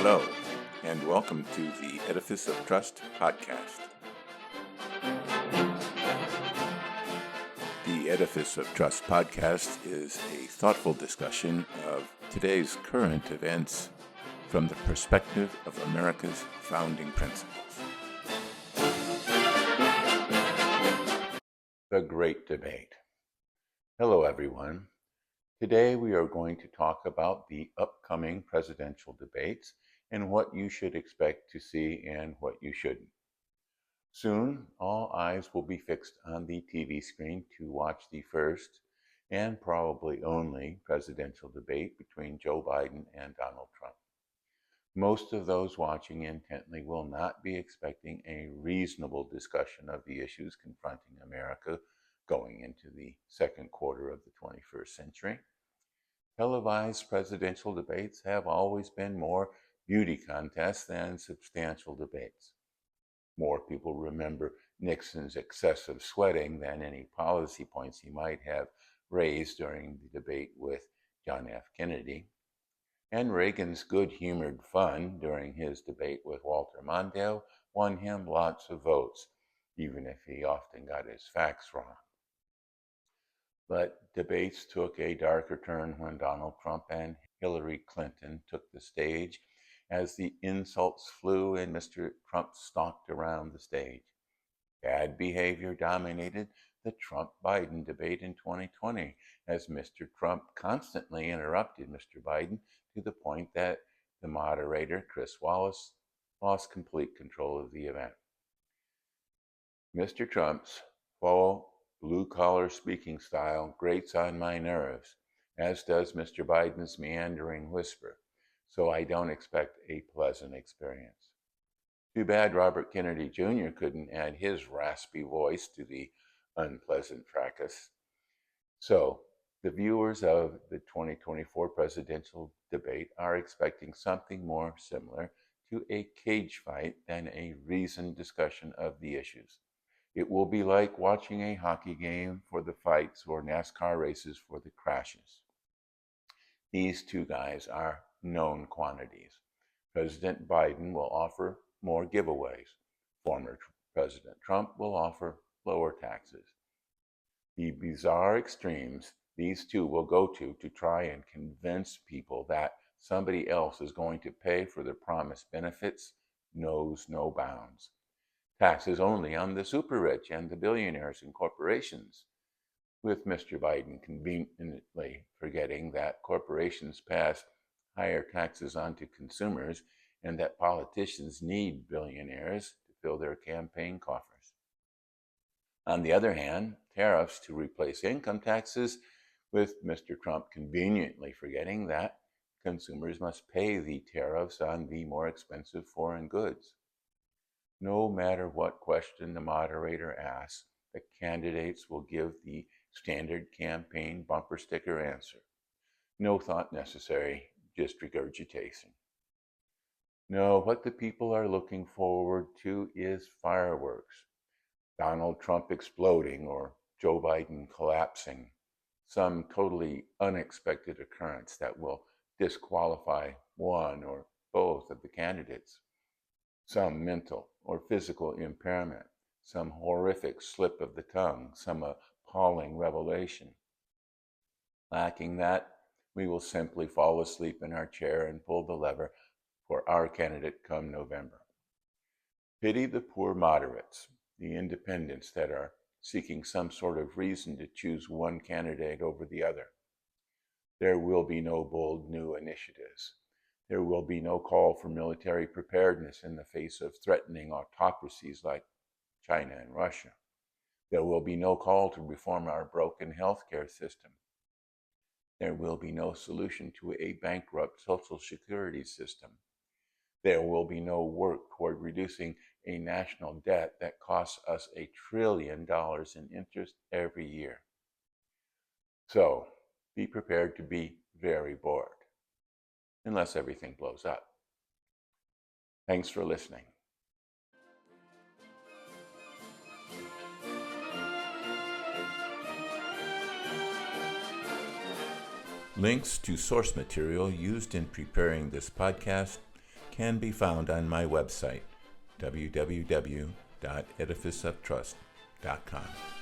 Hello, and welcome to the Edifice of Trust podcast. The Edifice of Trust podcast is a thoughtful discussion of today's current events from the perspective of America's founding principles. The Grate Debate. Hello, everyone. Today we are going to talk about the upcoming presidential debates and what you should expect to see and what you shouldn't. Soon, all eyes will be fixed on the TV screen to watch the first and probably only presidential debate between Joe Biden and Donald Trump. Most of those watching intently will not be expecting a reasonable discussion of the issues confronting America going into the second quarter of the 21st century. Televised presidential debates have always been more beauty contests than substantial debates. More people remember Nixon's excessive sweating than any policy points he might have raised during the debate with John F. Kennedy. And Reagan's good-humored fun during his debate with Walter Mondale won him lots of votes, even if he often got his facts wrong. But debates took a darker turn when Donald Trump and Hillary Clinton took the stage as the insults flew and Mr. Trump stalked around the stage. Bad behavior dominated the Trump-Biden debate in 2020 as Mr. Trump constantly interrupted Mr. Biden to the point that the moderator, Chris Wallace, lost complete control of the event. Mr. Trump's full blue-collar speaking style grates on my nerves, as does Mr. Biden's meandering whisper, so I don't expect a pleasant experience. Too bad Robert Kennedy Jr. couldn't add his raspy voice to the unpleasant fracas. So, the viewers of the 2024 presidential debate are expecting something more similar to a cage fight than a reasoned discussion of the issues. It will be like watching a hockey game for the fights or NASCAR races for the crashes. These two guys are known quantities. President Biden will offer more giveaways. Former President Trump will offer lower taxes. The bizarre extremes these two will go to try and convince people that somebody else is going to pay for the promised benefits knows no bounds. Taxes only on the super rich and the billionaires and corporations, with Mr. Biden conveniently forgetting that corporations pass higher taxes onto consumers and that politicians need billionaires to fill their campaign coffers. On the other hand, tariffs to replace income taxes, with Mr. Trump conveniently forgetting that consumers must pay the tariffs on the more expensive foreign goods. No matter what question the moderator asks, the candidates will give the standard campaign bumper sticker answer. No thought necessary, just regurgitation. No, what the people are looking forward to is fireworks. Donald Trump exploding or Joe Biden collapsing. Some totally unexpected occurrence that will disqualify one or both of the candidates. Some mental or physical impairment, some horrific slip of the tongue, some appalling revelation. Lacking that, we will simply fall asleep in our chair and pull the lever for our candidate come November. Pity the poor moderates, the independents that are seeking some sort of reason to choose one candidate over the other. There will be no bold new initiatives. There will be no call for military preparedness in the face of threatening autocracies like China and Russia. There will be no call to reform our broken healthcare system. There will be no solution to a bankrupt Social Security system. There will be no work toward reducing a national debt that costs us $1 trillion in interest every year. So, be prepared to be very bored, unless everything blows up. Thanks for listening. Links to source material used in preparing this podcast can be found on my website, www.edificeoftrust.com.